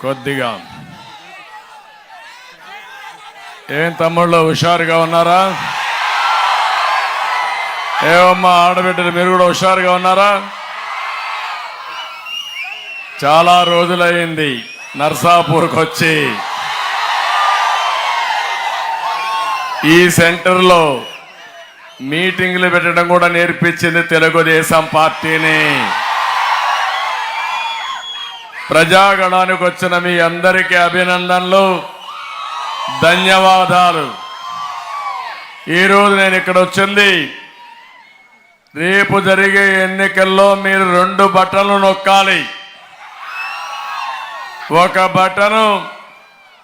కొద్దిగా ఏం తమ్ముళ్ళు హుషారుగా ఉన్నారా? ఏమమ్మా ఆడబిడ్డలు మీరు కూడా హుషారుగా ఉన్నారా? చాలా రోజులైంది నర్సాపూర్కి వచ్చి ఈ సెంటర్లో మీటింగ్లు పెట్టడం కూడా నేర్పించింది తెలుగుదేశం పార్టీని. ప్రజాగణానికి వచ్చిన మీ అందరికీ అభినందనలు, ధన్యవాదాలు. ఈరోజు నేను ఇక్కడ వచ్చింది, రేపు జరిగే ఎన్నికల్లో మీరు 2 బటన్లు నొక్కాలి. ఒక బటను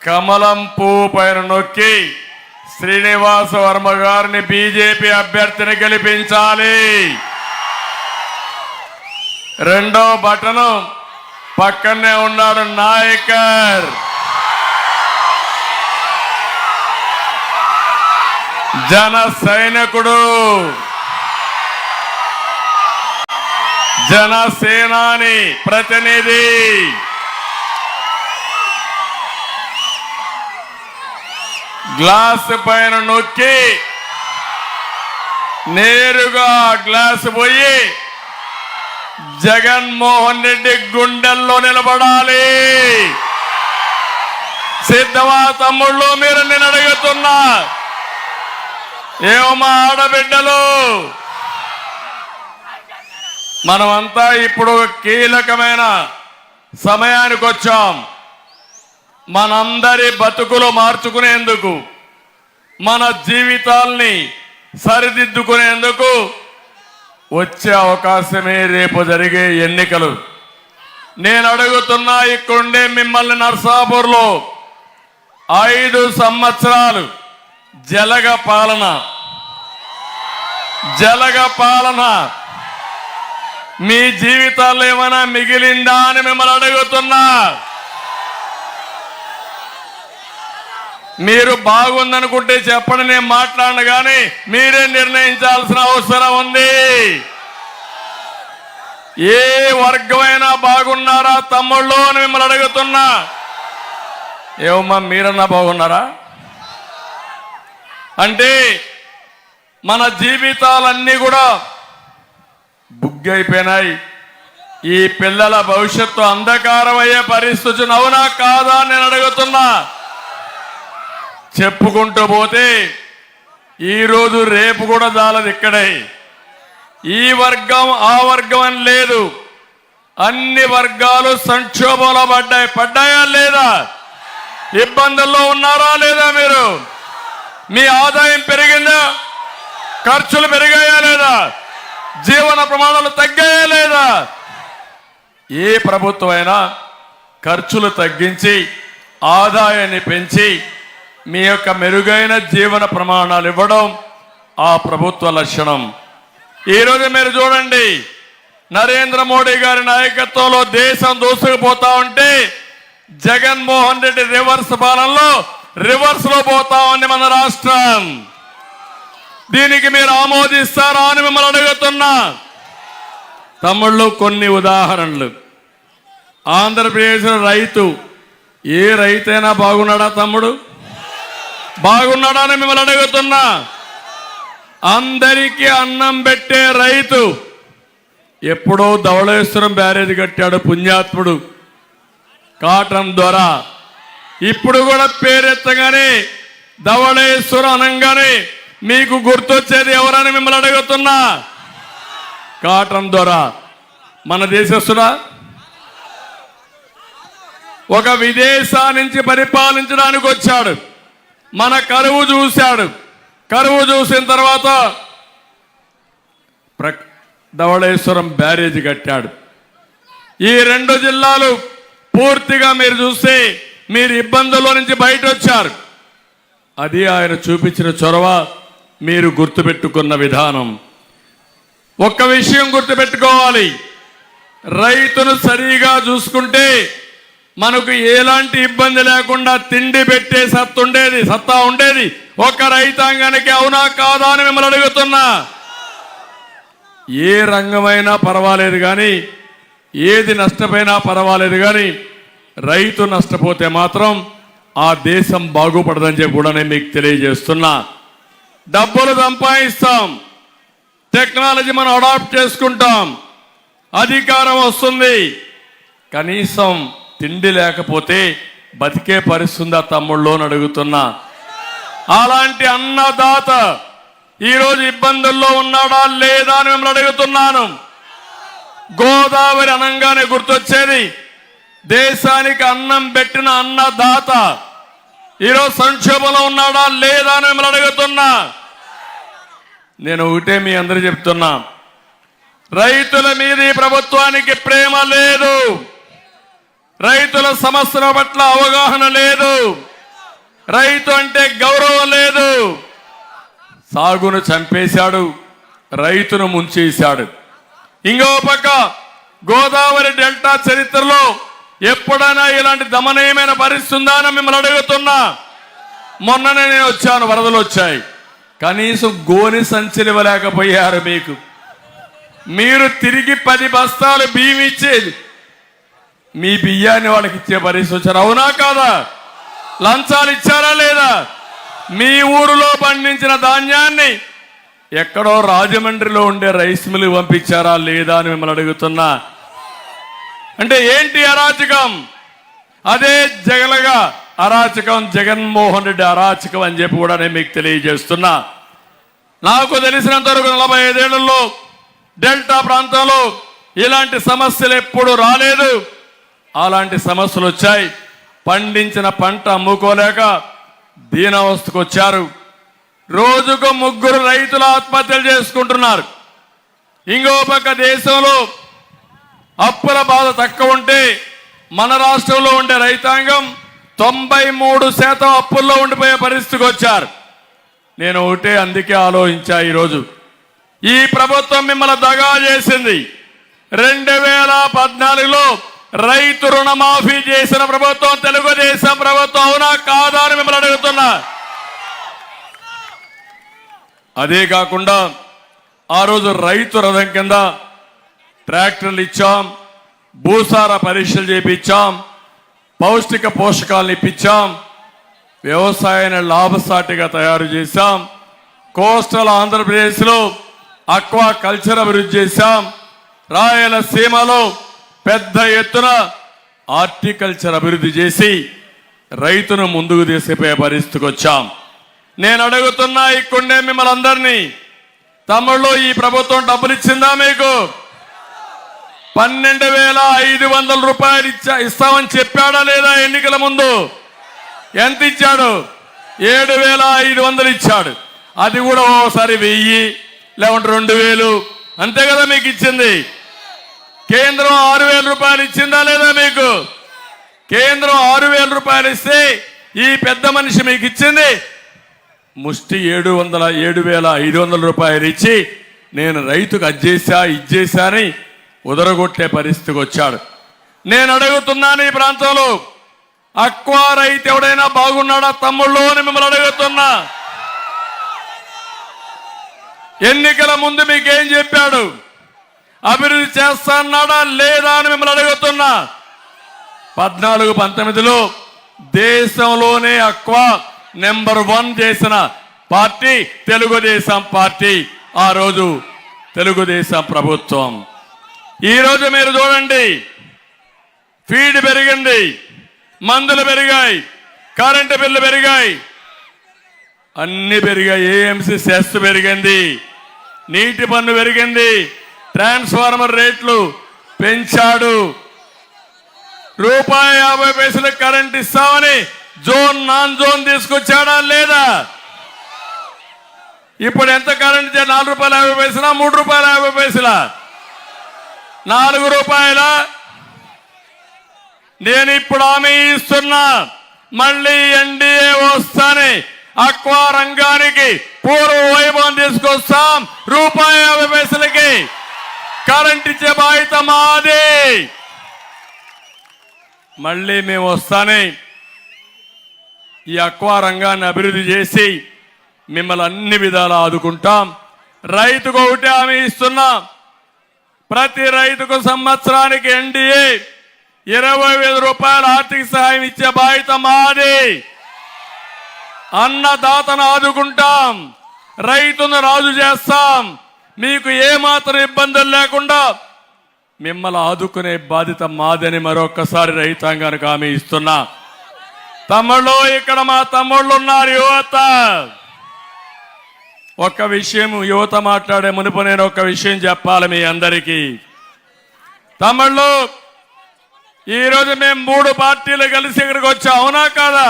కమలం పువ్వు పైన నొక్కి శ్రీనివాస వర్మ గారిని బీజేపీ అభ్యర్థిని గెలిపించాలి. రెండో బటను పక్కనే ఉన్నాడు నాయకర్, జన సైనికుడు, జనసేనాని ప్రతినిధి. గ్లాస్ పైన నొక్కి నేరుగా గ్లాస్ పోయి జగన్మోహన్ రెడ్డి గుండెల్లో నిలబడాలి. సిద్ధమా తమ్ముళ్ళు? మీరు నేను అడుగుతున్నా, ఏమమ్మా ఆడబిడ్డలు? మనమంతా ఇప్పుడు కీలకమైన సమయానికి వచ్చాం. మనందరి బతుకులు మార్చుకునేందుకు, మన జీవితాల్ని సరిదిద్దుకునేందుకు వచ్చే అవకాశమే రేపు జరిగే ఎన్నికలు. నేను అడుగుతున్నా, ఇక్కడుండే మిమ్మల్ని నర్సాపూర్లో 5 సంవత్సరాలు జలగ పాలన మీ జీవితాల్లో ఏమైనా మిగిలిందా అని మిమ్మల్ని అడుగుతున్నా. మీరు బాగుందనుకుంటే చెప్పండి, నేను మాట్లాడను, కానీ మీరే నిర్ణయించాల్సిన అవసరం ఉంది. ఏ వర్గమైనా బాగున్నారా తమ్ముళ్ళు అని మిమ్మల్ని అడుగుతున్నా. ఏమమ్మా మీరన్నా బాగున్నారా? అంటే మన జీవితాలన్నీ కూడా బుగ్గైపోయినాయి. ఈ పిల్లల భవిష్యత్తు అంధకారం అయ్యే పరిస్థితి అవునా కాదా నేను అడుగుతున్నా. చెప్పుకుంటూ పోతే ఈరోజు రేపు కూడా చాలదు. ఇక్కడే ఈ వర్గం ఆ వర్గం అని లేదు, అన్ని వర్గాలు సంక్షోభంలో పడ్డాయా లేదా? ఇబ్బందుల్లో ఉన్నారా లేదా? మీరు మీ ఆదాయం పెరిగిందా? ఖర్చులు పెరిగాయా లేదా? జీవన ప్రమాణాలు తగ్గాయా లేదా? ఏ ప్రభుత్వం అయినా ఖర్చులు తగ్గించి ఆదాయాన్ని పెంచి మీ యొక్క మెరుగైన జీవన ప్రమాణాలు ఇవ్వడం ఆ ప్రభుత్వ లక్షణం. ఈరోజు మీరు చూడండి, నరేంద్ర మోడీ గారి నాయకత్వంలో దేశం దూసుకుపోతా ఉంటే జగన్మోహన్ రెడ్డి రివర్స్ పాలనలో రివర్స్ లో పోతా ఉంది మన రాష్ట్రం. దీనికి మీరు ఆమోదిస్తారా అని మిమ్మల్ని అడుగుతున్నా. తమ్ముళ్ళు, కొన్ని ఉదాహరణలు. ఆంధ్రప్రదేశ్ రైతు, ఏ రైతైనా బాగున్నాడా తమ్ముడు? బాగున్నాడా అని మిమ్మల్ని అడుగుతున్నా. అందరికీ అన్నం పెట్టే రైతు ఎప్పుడో ధవళేశ్వరం బ్యారేజ్ కట్టాడు పుణ్యాత్ముడు కాటన్ ద్వారా. ఇప్పుడు కూడా పేరెత్తగానే ధవళేశ్వరం అనంగానే మీకు గుర్తొచ్చేది ఎవరని మిమ్మల్ని అడుగుతున్నా. కాటన్ ద్వారా. మన దేశస్తుడా? ఒక విదేశా నుంచి పరిపాలించడానికి వచ్చాడు, మన కరువు చూశాడు. కరువు చూసిన తర్వాత ధవళేశ్వరం బ్యారేజ్ కట్టాడు. ఈ 2 జిల్లాలు పూర్తిగా మీరు చూస్తే మీరు ఇబ్బందుల్లో నుంచి బయట వచ్చారు. అది ఆయన చూపించిన చొరవ, మీరు గుర్తుపెట్టుకున్న విధానం. ఒక్క విషయం గుర్తుపెట్టుకోవాలి, రైతును సరిగా చూసుకుంటే మనకు ఎలాంటి ఇబ్బంది లేకుండా తిండి పెట్టే సత్తా ఉండేది ఒక రైతాంగానికి. అవునా కాదా అని మిమ్మల్ని అడుగుతున్నా. ఏ రంగమైనా పర్వాలేదు కానీ, ఏది నష్టపోయినా పర్వాలేదు కానీ రైతు నష్టపోతే మాత్రం ఆ దేశం బాగుపడదని చెప్పి కూడా నేను మీకు తెలియజేస్తున్నా. డబ్బులు సంపాదిస్తాం, టెక్నాలజీ మనం అడాప్ట్ చేసుకుంటాం, అధికారం వస్తుంది, కనీసం తిండి లేకపోతే బతికే పరిస్థితుందా తమ్ముళ్ళు అని అడుగుతున్నా. అలాంటి అన్నదాత ఈరోజు ఇబ్బందుల్లో ఉన్నాడా లేదా అని మిమ్మల్ని అడుగుతున్నాను. గోదావరి అనంగానే గుర్తొచ్చేది దేశానికి అన్నం పెట్టిన అన్నదాత ఈరోజు సంక్షోభంలో ఉన్నాడా లేదా అని మిమ్మల్ని అడుగుతున్నా. నేను ఒకటే మీ అందరూ చెప్తున్నా, రైతుల మీద ఈ ప్రభుత్వానికి ప్రేమ లేదు, రైతుల సమస్యల పట్ల అవగాహన లేదు, రైతు అంటే గౌరవం లేదు. సాగును చంపేశాడు, రైతును ముంచేశాడు. ఇంకో పక్క గోదావరి డెల్టా చరిత్రలో ఎప్పుడైనా ఇలాంటి దమనీయమైన పరిస్థితి ఉందా అని మిమ్మల్ని అడుగుతున్నా. మొన్ననే నేను వచ్చాను, వరదలు వచ్చాయి, కనీసం గోని సంచులు ఇవ్వలేకపోయారు మీకు. మీరు తిరిగి 10 బస్తాలు బియ్యం ఇచ్చేది, మీ బియ్యాన్ని వాళ్ళకి ఇచ్చే పరిస్థితి వచ్చారు. అవునా కాదా? లంచాలు ఇచ్చారా లేదా? మీ ఊరిలో పండించిన ధాన్యాన్ని ఎక్కడో రాజమండ్రిలో ఉండే రైస్ మిల్ పంపించారా లేదా అని మిమ్మల్ని అడుగుతున్నా. అంటే ఏంటి అరాచకం? అదే జగలగా అరాచకం, జగన్మోహన్ రెడ్డి అరాచకం అని చెప్పి కూడా నేను మీకు తెలియజేస్తున్నా. నాకు తెలిసినంత వరకు 45 ఏళ్లలో డెల్టా ప్రాంతంలో ఇలాంటి సమస్యలు ఎప్పుడు రాలేదు. అలాంటి సమస్యలు వచ్చాయి. పండించిన పంట అమ్ముకోలేక దీనావస్థకు వచ్చారు. రోజుకు 3 రైతులు ఆత్మహత్యలు చేసుకుంటున్నారు. ఇంకో పక్క దేశంలో అప్పుల బాధ తక్కువ ఉంటే మన రాష్ట్రంలో ఉండే రైతాంగం 93% అప్పుల్లో ఉండిపోయే పరిస్థితికి వచ్చారు. నేను ఒకటే అందుకే ఆలోచించా, ఈరోజు ఈ ప్రభుత్వం మిమ్మల్ని దగా చేసింది. 2014లో రైతు రుణమాఫీ చేసిన ప్రభుత్వం తెలుగుదేశం ప్రభుత్వం, అవునా కాదా అని మిమ్మల్ని అడుగుతున్నా. అదే కాకుండా ఆ రోజు రైతు రథం కింద ట్రాక్టర్లు ఇచ్చాం, భూసార పరీక్షలు చేపించాం, పౌష్టిక పోషకాలను ఇప్పించాం, వ్యవసాయాన్ని లాభసాటిగా తయారు చేశాం, కోస్టల్ ఆంధ్రప్రదేశ్లో అక్వా కల్చర్ అభివృద్ధి చేశాం, రాయలసీమలో పెద్ద ఎత్తున హార్టికల్చర్ అభివృద్ధి చేసి రైతును ముందుకు తీసుకుపోయే పరిస్థితికి వచ్చాం. నేను అడుగుతున్నా ఇక్కడే మిమ్మల్ని అందరినీ, తమ్ముళ్ళు ఈ ప్రభుత్వం డబ్బులు ఇచ్చిందా మీకు? 12,500 రూపాయలు ఇస్తామని చెప్పాడా లేదా? ఎన్నికల ముందు ఎంత ఇచ్చాడు? 7,500 ఇచ్చాడు. అది కూడా ఓసారి 1000 లేకుంటే 2,000 అంతే కదా మీకు ఇచ్చింది. కేంద్రం 6,000 రూపాయలు ఇచ్చిందా లేదా మీకు? కేంద్రం 6,000 రూపాయలు ఇస్తే ఈ పెద్ద మనిషి మీకు ఇచ్చింది ముష్టి 7,500 రూపాయలు ఇచ్చి నేను రైతుకు అజ్జేసా ఇజ్జేసా అని ఉదరగొట్టే పరిస్థితికి వచ్చాడు. నేను అడుగుతున్నాను, ఈ ప్రాంతంలో అక్వా రైతు ఎవడైనా బాగున్నాడా తమ్ముళ్ళు అని మిమ్మల్ని అడుగుతున్నా. ఎన్నికల ముందు మీకేం చెప్పాడు? అభివృద్ధి చేస్తాన్నాడా లేదా అని మిమ్మల్ని అడుగుతున్నా. 14-19లో దేశంలోనే అక్వా నెంబర్ 1 చేసిన పార్టీ తెలుగుదేశం పార్టీ. ఆ రోజు తెలుగుదేశం ప్రభుత్వం. ఈరోజు మీరు చూడండి, ఫీడ్ పెరిగింది, మందులు పెరిగాయి, కరెంటు బిల్లు పెరిగాయి, అన్ని పెరిగాయి. ఏఎంసీ సెస్ పెరిగింది, నీటి పన్ను పెరిగింది, ట్రాన్స్ఫార్మర్ రేట్లు పెంచాడు, ₹1.50 కరెంట్ ఇస్తామని జోన్ నాన్ జోన్ తీసుకొచ్చాడా లేదా? ఇప్పుడు ఎంత కరెంట్ ₹4.50, ₹3.50, ₹4. నేను ఇప్పుడు హామీ ఇస్తున్నా, మళ్ళీ ఎన్డీఏ వస్తానే అక్వా రంగానికి పూర్వ వైభవం తీసుకొస్తాం. ₹1.50 కరెంట్ ఇచ్చే బాధ్యత మాది. మళ్ళీ మేము వస్తానే ఈ అక్వా రంగాన్ని అభివృద్ధి చేసి మిమ్మల్ని అన్ని విధాలా ఆదుకుంటాం. రైతుకు ఒకటే హామీ ఇస్తున్నా, ప్రతి రైతుకు సంవత్సరానికి ఎన్డీఏ 20,000 రూపాయల ఆర్థిక సహాయం ఇచ్చే బాధ్యత మాది. అన్నదాతను ఆదుకుంటాం, రైతును రాజు చేస్తాం. మీకు ఏమాత్రం ఇబ్బందులు లేకుండా మిమ్మల్ని ఆదుకునే బాధ్యత మాదని మరొక్కసారి రైతాంగానికి హామీ ఇస్తున్నా. తమ్ముళ్ళు, ఇక్కడ మా తమ్ముళ్ళు ఉన్నారు, యువత. ఒక్క విషయం, యువత మాట్లాడే మునుపు నేను ఒక విషయం చెప్పాలి మీ అందరికీ. తమ్ముళ్ళు, ఈరోజు మేము 3 పార్టీలు కలిసి ఇక్కడికి వచ్చాం, అవునా కాదా?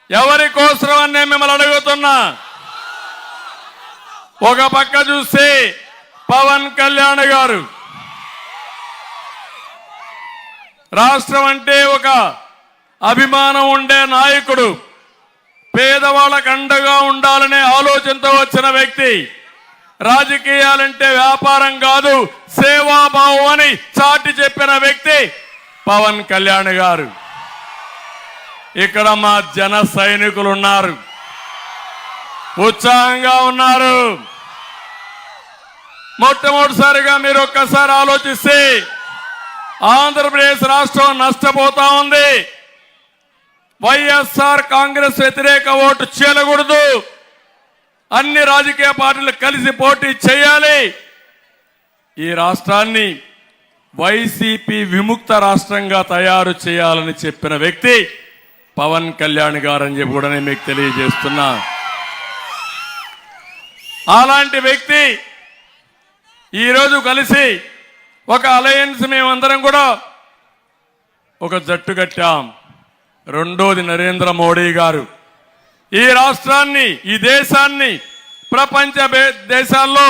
ఎవరి కోసం అని నేను మిమ్మల్ని అడుగుతున్నా. ఒక పక్క చూస్తే పవన్ కళ్యాణ్ గారు రాష్ట్రం అంటే ఒక అభిమానం ఉండే నాయకుడు, పేదవాళ్ళకు అండగా ఉండాలనే ఆలోచనతో వచ్చిన వ్యక్తి. రాజకీయాలంటే వ్యాపారం కాదు, సేవాభావం అని చాటి చెప్పిన వ్యక్తి పవన్ కళ్యాణ్ గారు. ఇక్కడ మా జన సైనికులు ఉన్నారు, ఉత్సాహంగా ఉన్నారు. మొట్టమొదటిసారిగా మీరు ఒక్కసారి ఆలోచిస్తే ఆంధ్రప్రదేశ్ రాష్ట్రం నష్టపోతా ఉంది. వైఎస్ఆర్ కాంగ్రెస్ వ్యతిరేక ఓటు చేయకూడదు. అన్ని రాజకీయ పార్టీలు కలిసి పోటీ చేయాలి. ఈ రాష్ట్రాన్ని వైసీపీ విముక్త రాష్ట్రంగా తయారు చేయాలని చెప్పిన వ్యక్తి పవన్ కళ్యాణ్ గారని చెప్పి కూడా నేను మీకు తెలియజేస్తున్నా. అలాంటి వ్యక్తి ఈరోజు కలిసి ఒక అలయన్స్ మేమందరం కూడా ఒక జట్టు కట్టాం. రెండోది నరేంద్ర మోడీ గారు ఈ రాష్ట్రాన్ని, ఈ దేశాన్ని ప్రపంచ దేశాల్లో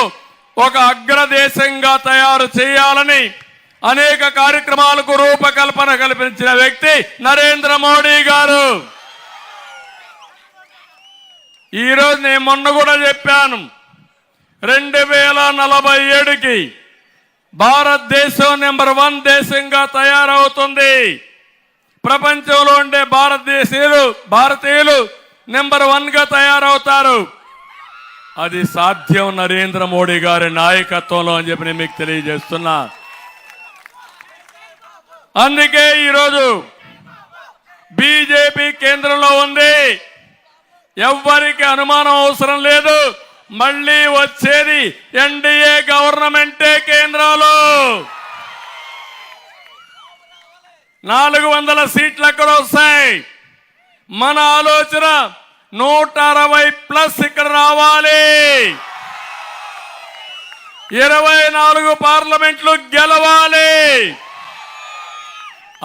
ఒక అగ్రదేశంగా తయారు చేయాలని అనేక కార్యక్రమాలకు రూపకల్పన కల్పించిన వ్యక్తి నరేంద్ర మోడీ గారు. ఈరోజు నేను మొన్న కూడా చెప్పాను, 2047కి భారతదేశం నెంబర్ 1 దేశంగా తయారవుతుంది. ప్రపంచంలో ఉండే భారతీయులు నెంబర్ 1గా తయారవుతారు. అది సాధ్యం నరేంద్ర మోడీ గారి నాయకత్వంలో అని చెప్పి నేను మీకు తెలియజేస్తున్నా. అందుకే ఈరోజు బీజేపీ కేంద్రంలో ఉంది. ఎవ్వరికి అనుమానం అవసరం లేదు, మళ్ళీ వచ్చేది ఎన్డీఏ గవర్నమెంటే కేంద్రంలో. 400 సీట్లు ఎక్కడ వస్తాయి? మన ఆలోచన 160+ ఇక్కడ రావాలి. 24 పార్లమెంట్లు గెలవాలి.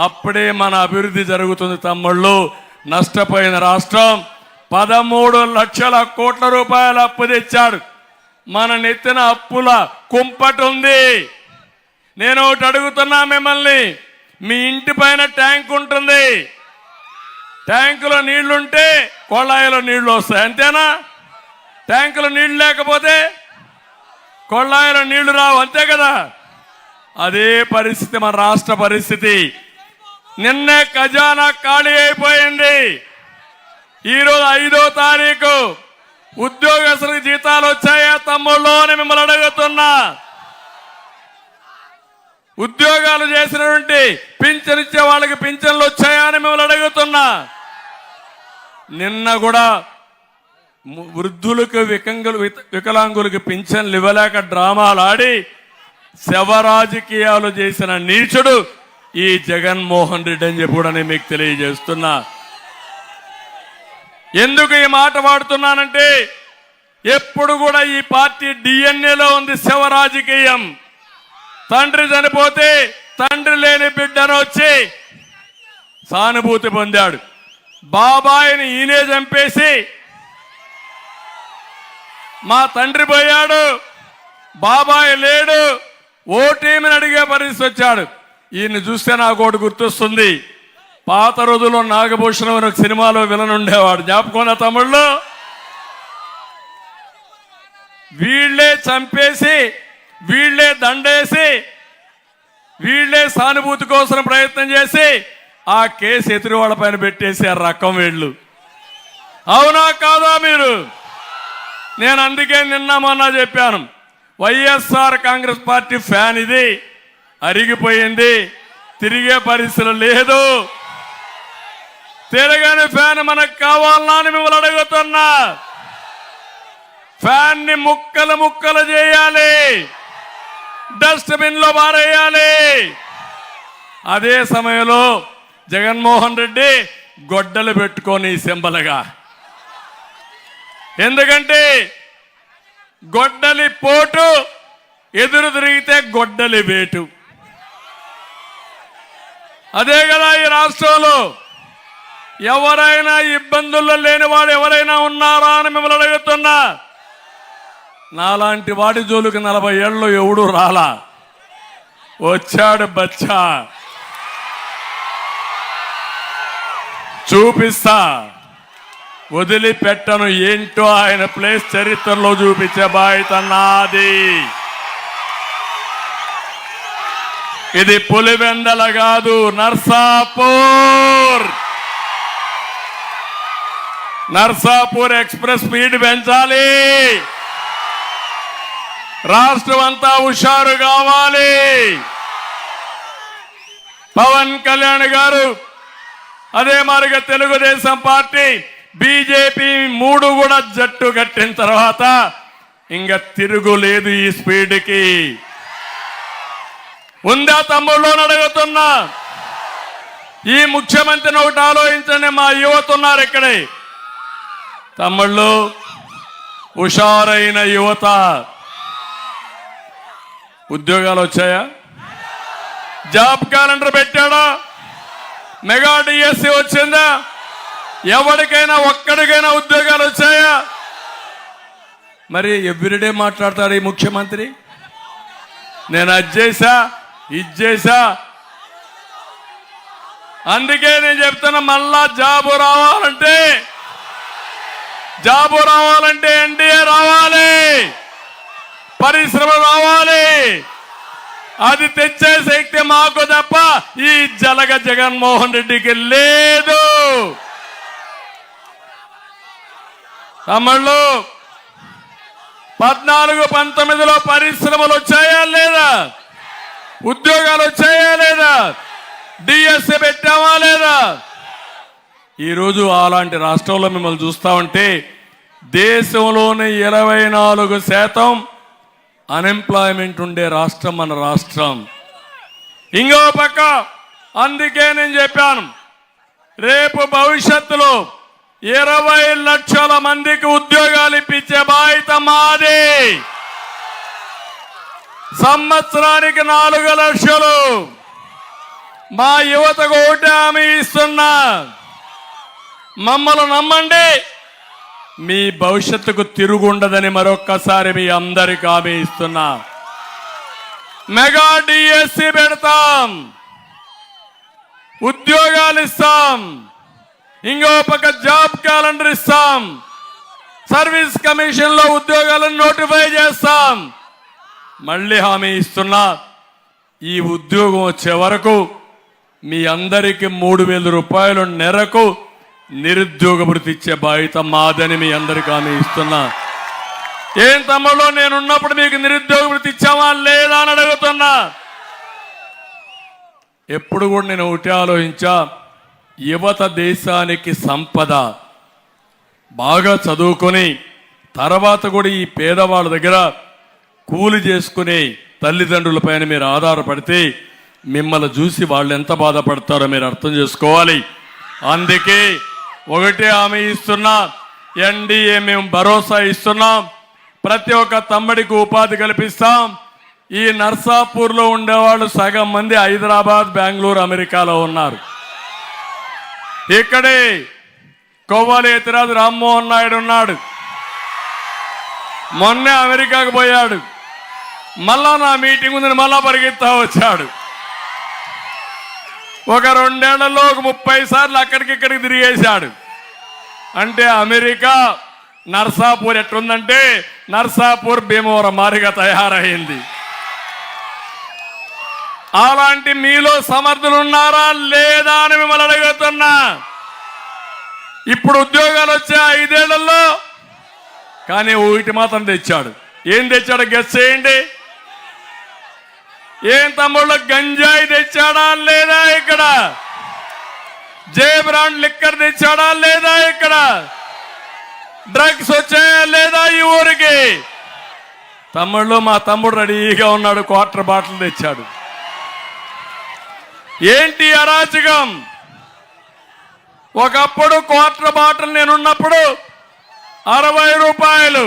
అప్పుడే మన అభివృద్ధి జరుగుతుంది. తమ్ముళ్ళు, నష్టపోయిన రాష్ట్రం 13 లక్షల కోట్ల రూపాయల అప్పు తెచ్చాడు. మన నెత్తిన అప్పుల కుంపటి ఉంది. నేను ఒకటి అడుగుతున్నా మిమ్మల్ని, మీ ఇంటి పైన ట్యాంక్ ఉంటుంది, ట్యాంకులో నీళ్లుంటే కొళాయిలో నీళ్లు వస్తాయి, అంతేనా? ట్యాంకులో నీళ్లు లేకపోతే కొళాయిలో నీళ్లు రావు, అంతే కదా? అదే పరిస్థితి మన రాష్ట్ర పరిస్థితి. నిన్నే ఖజానా ఖాళీ అయిపోయింది. ఈరోజు 5వ తారీఖు ఉద్యోగస్తులకు జీతాలు వచ్చాయా తమ్ముళ్ళు అని మిమ్మల్ని అడుగుతున్నా. ఉద్యోగాలు చేసినటువంటి పింఛన్ ఇచ్చే వాళ్ళకి పింఛన్లు వచ్చాయా అని మిమ్మల్ని అడుగుతున్నా. నిన్న కూడా వృద్ధులకు వికలాంగులకు పింఛన్లు ఇవ్వలేక డ్రామాలు ఆడి శవ రాజకీయాలు చేసిన నీచుడు ఈ జగన్మోహన్ రెడ్డి అని చెప్పి కూడా నేను మీకు తెలియజేస్తున్నా. ఎందుకు ఈ మాట వాడుతున్నానంటే, ఎప్పుడు కూడా ఈ పార్టీ డిఎన్ఏలో ఉంది శవ రాజకీయం. తండ్రి చనిపోతే తండ్రి లేని బిడ్డను వచ్చి సానుభూతి పొందాడు. బాబాయిని ఈయనే చంపేసి మా తండ్రి పోయాడు, బాబాయ్ లేడు, ఓటేమని అడిగే పరిస్థితి వచ్చాడు. ఈయన చూస్తే నాకు ఒకటి గుర్తొస్తుంది. పాత రోజుల్లో నాగభూషణం అని ఒక సినిమాలో విలన్ ఉండేవాడు, జ్ఞాపకం తమ్ముళ్ళు. వీళ్లే చంపేసి, వీళ్లే దండేసి, వీళ్లే సానుభూతి కోసం ప్రయత్నం చేసి ఆ కేసు ఎదురు వాళ్ళ పైన పెట్టేసి ఆ రకం వీళ్ళు. అవునా కాదా మీరు? నేను అందుకే నిన్న మొన్న చెప్పాను, వైఎస్ఆర్ కాంగ్రెస్ పార్టీ ఫ్యాన్ ఇది, అరిగిపోయింది. తిరిగే పరిస్థితి లేదు. తిరగని ఫ్యాన్ మనకు కావాలన్నా అని మిమ్మల్ని అడుగుతున్నా. ఫ్యాన్ ని ముక్కలు ముక్కలు చేయాలి, డస్ట్బిన్ లో పారేయాలి. అదే సమయంలో జగన్మోహన్ రెడ్డి గొడ్డలు పెట్టుకొని సింబలుగా, ఎందుకంటే గొడ్డలి పోటు ఎదురు తిరిగితే గొడ్డలి వేటు. అదే కదా ఈ రాష్ట్రంలో. ఎవరైనా ఇబ్బందుల్లో లేనివాడు ఎవరైనా ఉన్నారా అని మిమ్మల్ని అడుగుతున్నా. నాలాంటి వాడి జోలికి 40 ఏళ్ళు ఎవడు రాలా. వచ్చాడు బచ్చా, చూపిస్తా, వదిలిపెట్టను. ఏంటో ఆయన ప్లేస్ చరిత్రలో చూపించే బాధ్యత నాది. ఇది పులివెందల కాదు, నర్సాపూర్. నర్సాపూర్ ఎక్స్ప్రెస్ స్పీడ్ పెంచాలి. రాష్ట్రం అంతా హుషారు కావాలి. పవన్ కళ్యాణ్ గారు, అదే మాదిరిగా తెలుగుదేశం పార్టీ, బీజేపీ 3 కూడా జట్టు కట్టిన తర్వాత ఇంకా తిరుగులేదు ఈ స్పీడ్కి. ఉందా తమ్ముళ్ళు అడుగుతున్నా. ఈ ముఖ్యమంత్రిని ఒకటి ఆలోచించండి. మా యువత ఉన్నారు ఇక్కడే. తమ్ముళ్ళు, హుషారైన యువత. ఉద్యోగాలు వచ్చాయా? జాబ్ క్యాలెండర్ పెట్టాడా? మెగా డిఎస్సి వచ్చిందా? ఎవరికైనా ఒక్కడికైనా ఉద్యోగాలు వచ్చాయా? మరి ఎవ్రీడే మాట్లాడతాడు ఈ ముఖ్యమంత్రి. నేను అది చేశా, ఇది చేశా. అందుకే నేను చెప్తున్నా, మళ్ళా జాబు రావాలంటే ఎన్డీఏ రావాలి, పరిశ్రమ రావాలి. అది తెచ్చే శక్తి మాకు తప్ప ఈ జగన్మోహన్ రెడ్డికి లేదు. తమ్ముళ్ళు, 14-19లో పరిశ్రమలు వచ్చాయా లేదా? ఉద్యోగాలు వచ్చాయా లేదా? డిఎస్సి పెట్టామా లేదా? ఈరోజు అలాంటి రాష్ట్రంలో మిమ్మల్ని చూస్తా ఉంటే దేశంలోనే 24% అన్ఎంప్లాయ్మెంట్ ఉండే రాష్ట్రం మన రాష్ట్రం. ఇంకో పక్క, అందుకే నేను చెప్పాను, రేపు భవిష్యత్తులో 20 లక్షల మందికి ఉద్యోగాలు ఇప్పించే బాధ్యత మాది. సంవత్సరానికి 4 లక్షలు. మా యువతకు ఒకటే హామీ ఇస్తున్నా, మమ్మల్ని నమ్మండి, మీ భవిష్యత్తుకు తిరుగుండదని మరొక్కసారి మీ అందరికి హామీ ఇస్తున్నా. మెగా డిఎస్సి పెడతాం, ఉద్యోగాలు ఇస్తాం, ఇంకో పక్క జాబ్ క్యాలెండర్ ఇస్తాం, సర్వీస్ కమిషన్ లో ఉద్యోగాలను నోటిఫై చేస్తాం. మళ్ళీ హామీ ఇస్తున్నా, ఈ ఉద్యోగం వచ్చే వరకు మీ అందరికి 3,000 రూపాయలు నెలకు నిరుద్యోగ భృతి ఇచ్చే బాధ్యత మాదని మీ అందరికి హామీ ఇస్తున్నా. ఏం తమ్ముళ్ళు, నేనున్నప్పుడు మీకు నిరుద్యోగ భృతి ఇచ్చామా లేదా అని అడుగుతున్నా. ఎప్పుడు కూడా నేను ఒకటి ఆలోచించా, యువత దేశానికి సంపద. బాగా చదువుకొని తర్వాత కూడా ఈ పేదవాళ్ళ దగ్గర కూలి చేసుకునే తల్లిదండ్రులపైన మీరు ఆధారపడితే మిమ్మల్ని చూసి వాళ్ళు ఎంత బాధపడతారో మీరు అర్థం చేసుకోవాలి. అందుకే ఒకటే హామీ ఇస్తున్నా, ఎన్డీఏ మేము భరోసా ఇస్తున్నాం, ప్రతి ఒక్క తమ్ముడికి ఉపాధి కల్పిస్తాం. ఈ నర్సాపూర్లో ఉండేవాళ్ళు సగం మంది హైదరాబాద్, బెంగళూరు, అమెరికాలో ఉన్నారు. ఇక్కడే కొవ్వాలి ఎతిరాజు రామ్మోహన్ నాయుడు ఉన్నాడు, మొన్నే అమెరికాకు పోయాడు. మళ్ళా నా మీటింగ్ ఉందని మళ్ళా పరిగెత్తా వచ్చాడు. ఒక 2 ఏళ్లలో 30 సార్లు అక్కడికి ఇక్కడికి తిరిగేశాడు. అంటే అమెరికా నర్సాపూర్ ఎట్లుందంటే నర్సాపూర్ భీమవరం మారిగా తయారైంది. అలాంటి మీలో సమర్థులు ఉన్నారా లేదా అని మిమ్మల్ని అడుగుతున్నా. ఇప్పుడు ఉద్యోగాలు వచ్చే 5 ఏళ్లలో కానీ ఒకటి మాత్రం తెచ్చాడు. ఏం తెచ్చాడో గెస్ చేయండి. ఏం తమ్ముళ్ళు గంజాయి తెచ్చాడా లేదా ఇక్కడ? జే బ్రాండ్ లిక్కర్ తెచ్చాడా లేదా ఇక్కడ? డ్రగ్స్ వచ్చాయా లేదా ఈ ఊరికి? తమ్ముళ్ళు, మా తమ్ముడు రెడీగా ఉన్నాడు, క్వార్టర్ బాటిల్ తెచ్చాడు. ఏంటి అరాచకం? ఒకప్పుడు క్వార్టర్ బాటిల్ నేనున్నప్పుడు 60 రూపాయలు,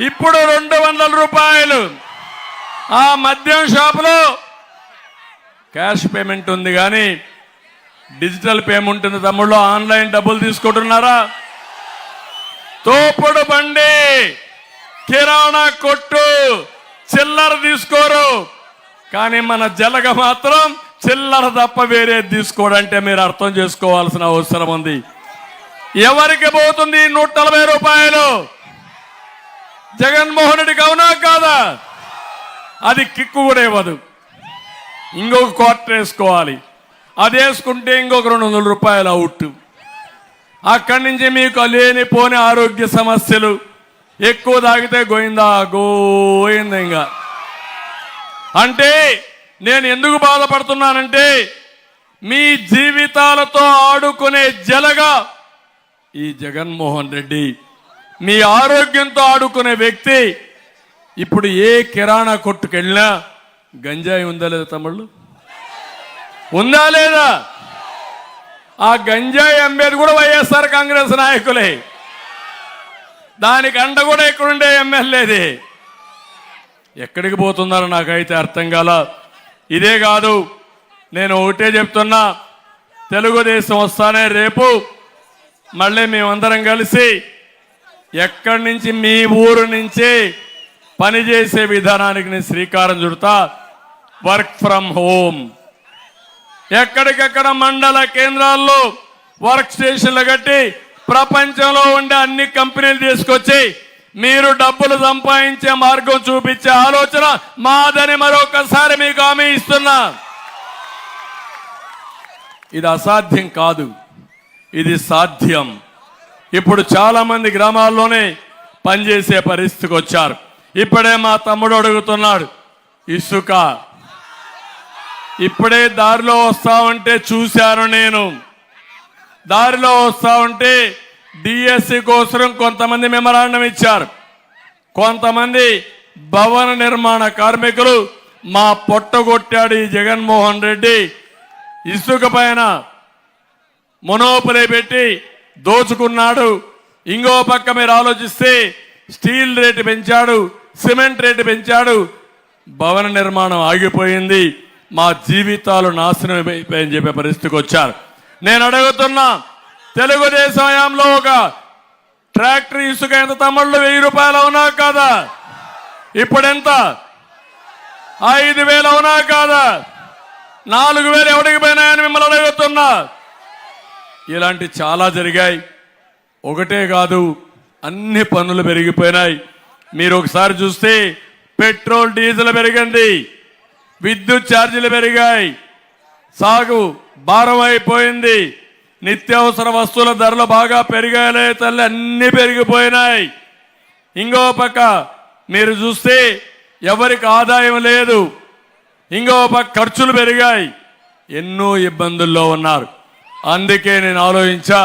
ఇప్పుడు 200 రూపాయలు. ఆ మద్యం షాపులో క్యాష్ పేమెంట్ ఉంది కానీ డిజిటల్ పేమెంట్ ఉంది తమ్ముళ్ళు. ఆన్లైన్ డబ్బులు తీసుకుంటున్నారా? తోపుడు బండి, కిరాణా కొట్టు చిల్లర తీసుకోరు, కానీ మన జలగ మాత్రం చిల్లర తప్ప వేరే తీసుకోడంటే మీరు అర్థం చేసుకోవాల్సిన అవసరం ఉంది. ఎవరికి పోతుంది 140 రూపాయలు? జగన్మోహన్ రెడ్డికి అవునా కాదా? అది కిక్కు కూడా ఇవ్వదు. ఇంకొక క్వార్టర్ వేసుకోవాలి, అది వేసుకుంటే ఇంకొక 200 రూపాయలు అవుట్. అక్కడి నుంచి మీకు లేనిపోని ఆరోగ్య సమస్యలు, ఎక్కువ తాగితే గోయిందా గోయిందా. ఇంకా అంటే నేను ఎందుకు బాధపడుతున్నానంటే మీ జీవితాలతో ఆడుకునే జలగా ఈ జగన్మోహన్ రెడ్డి, మీ ఆరోగ్యంతో ఆడుకునే వ్యక్తి. ఇప్పుడు ఏ కిరాణా కొట్టుకెళ్ళినా గంజాయి ఉందా లేదా తమ్ముళ్ళు? ఉందా లేదా? ఆ గంజాయి అమ్మేది కూడా వైఎస్ఆర్ కాంగ్రెస్ నాయకులే. దానికి అండ కూడా ఇక్కడుండే ఎమ్మెల్యేది. ఎక్కడికి పోతున్నారో నాకైతే అర్థం కాల. ఇదే కాదు, నేను ఒకటే చెప్తున్నా, తెలుగుదేశం వస్తానే రేపు మళ్ళీ మేమందరం కలిసి ఎక్కడి నుంచి మీ ఊరు నుంచి పనిచేసే విధానానికి నేను శ్రీకారం చుడతా. వర్క్ ఫ్రమ్ హోమ్, ఎక్కడికెక్కడ మండల కేంద్రాల్లో వర్క్ స్టేషన్లు కట్టి ప్రపంచంలో ఉండే అన్ని కంపెనీలు తీసుకొచ్చి మీరు డబ్బులు సంపాదించే మార్గం చూపించే ఆలోచన మాదని మరొకసారి మీకు హామీ ఇస్తున్నా. ఇది అసాధ్యం కాదు, ఇది సాధ్యం. ఇప్పుడు చాలా మంది గ్రామాల్లోనే పనిచేసే పరిస్థితికి వచ్చారు. ఇప్పుడే మా తమ్ముడు అడుగుతున్నాడు ఇసుక. ఇప్పుడే దారిలో వస్తా ఉంటే చూశాను నేను. దారిలో వస్తా ఉంటే డిఎస్సి కోసం కొంతమంది మెమరాండం ఇచ్చారు. కొంతమంది భవన నిర్మాణ కార్మికులు మా పొట్టగొట్టాడు ఈ జగన్మోహన్ రెడ్డి, ఇసుక పైన మొనోపలి పెట్టి దోచుకున్నాడు. ఇంకో పక్క మీరు ఆలోచిస్తే స్టీల్ రేటు పెంచాడు, సిమెంట్ రేటు పెంచాడు, భవన నిర్మాణం ఆగిపోయింది, మా జీవితాలు నాశనం అయిపోయాయని చెప్పే పరిస్థితికి వచ్చారు. నేను అడుగుతున్నా, తెలుగుదేశం హయాంలో ఒక ట్రాక్టర్ ఇసుక ఎంత తమ్ముళ్ళు? 1000 రూపాయలు అవునా కాదా? ఇప్పుడు ఎంత? 5000 అవునా కాదా? 4000 ఎవడికి పోయినాయని మిమ్మల్ని అడుగుతున్నా. ఇలాంటి చాలా జరిగాయి. ఒకటే కాదు, అన్ని పన్నులు పెరిగిపోయినాయి. మీరు ఒకసారి చూస్తే పెట్రోల్ డీజిల్ పెరిగింది, విద్యుత్ ఛార్జీలు పెరిగాయి, సాగు భారం అయిపోయింది, నిత్యావసర వస్తువుల ధరలు బాగా పెరిగాయలే తల్లి, అన్ని పెరిగిపోయినాయి. ఇంకో పక్క మీరు చూస్తే ఎవరికి ఆదాయం లేదు, ఇంకో పక్క ఖర్చులు పెరిగాయి, ఎన్నో ఇబ్బందుల్లో ఉన్నారు. అందుకే నేను ఆలోచించా,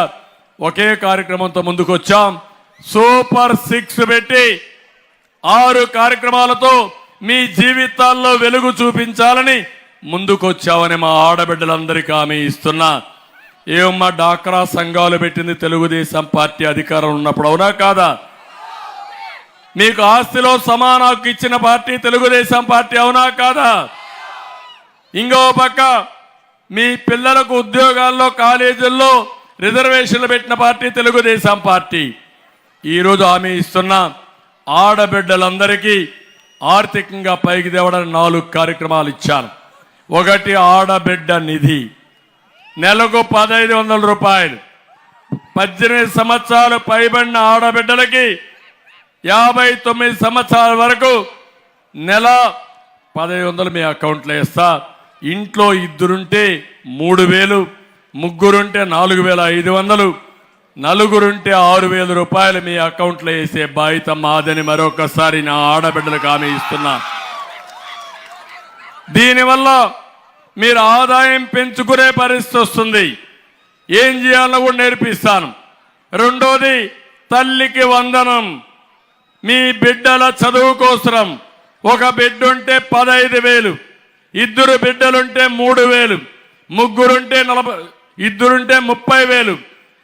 ఒకే కార్యక్రమంతో ముందుకు వచ్చాం. సూపర్ 6 పెట్టి 6 కార్యక్రమాలతో మీ జీవితాల్లో వెలుగు చూపించాలని ముందుకొచ్చామని మా ఆడబిడ్డలందరికీ హామీ ఇస్తున్నా. ఏమమ్మా, డాక్రా సంఘాలు పెట్టింది తెలుగుదేశం పార్టీ అధికారం ఉన్నప్పుడు, అవునా కాదా? మీకు ఆస్తిలో సమాన హక్కు ఇచ్చిన పార్టీ తెలుగుదేశం పార్టీ, అవునా కాదా? ఇంకో పక్క మీ పిల్లలకు ఉద్యోగాల్లో కాలేజీల్లో రిజర్వేషన్లు పెట్టిన పార్టీ తెలుగుదేశం పార్టీ. ఈరోజు హామీ ఇస్తున్నా, ఆడబిడ్డలందరికీ ఆర్థికంగా పైకి తేవడానికి 4 కార్యక్రమాలు ఇచ్చాను. ఒకటి ఆడబిడ్డ నిధి, నెలకు 1500 రూపాయలు. 18 సంవత్సరాలు పైబడిన ఆడబిడ్డలకి 59 సంవత్సరాల వరకు నెల 1500 మీ అకౌంట్లో వేస్తా. ఇంట్లో 2 3000, 3 4500, 4 6000 రూపాయలు మీ అకౌంట్లో వేసే బాధ్యత మాదని మరొకసారి నా ఆడబిడ్డలకు హామీ ఇస్తున్నా. దీనివల్ల మీరు ఆదాయం పెంచుకునే పరిస్థితి వస్తుంది. ఏం చేయాలో కూడా నేర్పిస్తాను. రెండోది, తల్లికి వందనం. మీ బిడ్డల చదువు కోసం ఒక బిడ్డ ఉంటే 15,000, ఇద్దరు బిడ్డలుంటే 3,000, ముగ్గురుంటే 30,000,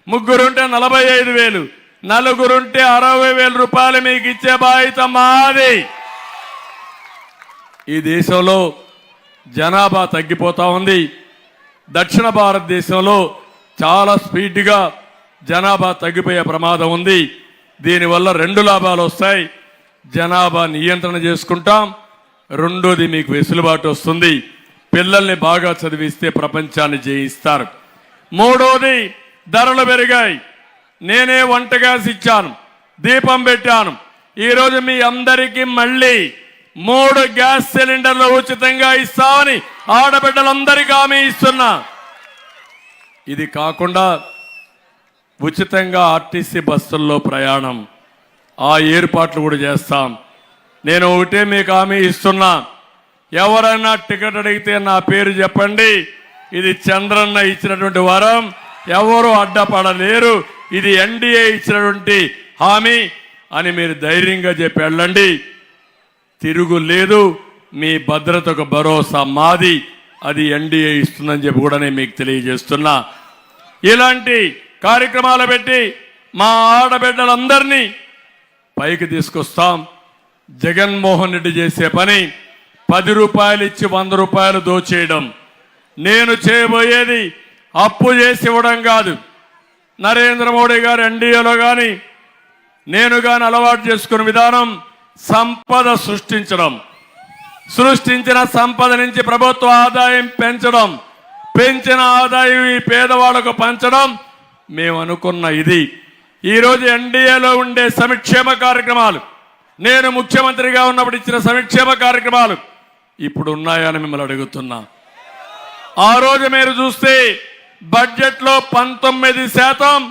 ముగ్గురుంటే 45,000, నలుగురుంటే 60,000 రూపాయలు మీకు ఇచ్చే బాధ్యత మాది. ఈ దేశంలో జనాభా తగ్గిపోతా ఉంది. దక్షిణ భారతదేశంలో చాలా స్పీడ్గా జనాభా తగ్గిపోయే ప్రమాదం ఉంది. దీనివల్ల 2 లాభాలు వస్తాయి. జనాభా నియంత్రణ చేసుకుంటాం. రెండోది, మీకు వెసులుబాటు వస్తుంది. పిల్లల్ని బాగా చదివిస్తే ప్రపంచాన్ని జయిస్తారు. మూడోది, ధరలు పెరిగాయి. నేనే వంట గ్యాస్ ఇచ్చాను, దీపం పెట్టాను. ఈరోజు మీ అందరికీ మళ్ళీ 3 గ్యాస్ సిలిండర్లు ఉచితంగా ఇస్తామని ఆడబిడ్డలందరికీ హామీ ఇస్తున్నా. ఇది కాకుండా ఉచితంగా ఆర్టీసీ బస్సుల్లో ప్రయాణం, ఆ ఏర్పాట్లు కూడా చేస్తాం. నేను ఒకటే మీకు హామీ ఇస్తున్నా, ఎవరైనా టికెట్ అడిగితే నా పేరు చెప్పండి. ఇది చంద్రన్న ఇచ్చినటువంటి వరం, ఎవరు అడ్డపడలేరు. ఇది ఎన్డీఏ ఇచ్చినటువంటి హామీ అని మీరు ధైర్యంగా చెప్పి వెళ్ళండి. తిరుగు లేదు. మీ భద్రతకు భరోసా మాది. అది ఎన్డీఏ ఇస్తుందని చెప్పి కూడా నేను మీకు తెలియజేస్తున్నా. ఇలాంటి కార్యక్రమాలు పెట్టి మా ఆడబిడ్డలందరినీ పైకి తీసుకొస్తాం. జగన్మోహన్ రెడ్డి చేసే పని 10 రూపాయలు ఇచ్చి 100 రూపాయలు దోచేయడం. నేను చేయబోయేది అప్పు చేసి ఇవ్వడం కాదు. నరేంద్ర మోడీ గారు ఎన్డీఏలో కానీ నేను కానీ అలవాటు చేసుకున్న విధానం సంపద సృష్టించడం. సృష్టించిన సంపద నుంచి ప్రభుత్వ ఆదాయం పెంచడం, పెంచిన ఆదాయం ఈ పేదవాళ్లకు పంచడం మేము అనుకున్న ఇది. ఈరోజు ఎన్డీఏలో ఉండే సంక్షేమ కార్యక్రమాలు, నేను ముఖ్యమంత్రిగా ఉన్నప్పుడు ఇచ్చిన సంక్షేమ కార్యక్రమాలు ఇప్పుడు ఉన్నాయని మిమ్మల్ని అడుగుతున్నా. ఆ రోజు మీరు చూస్తే బడ్జెట్లో 19%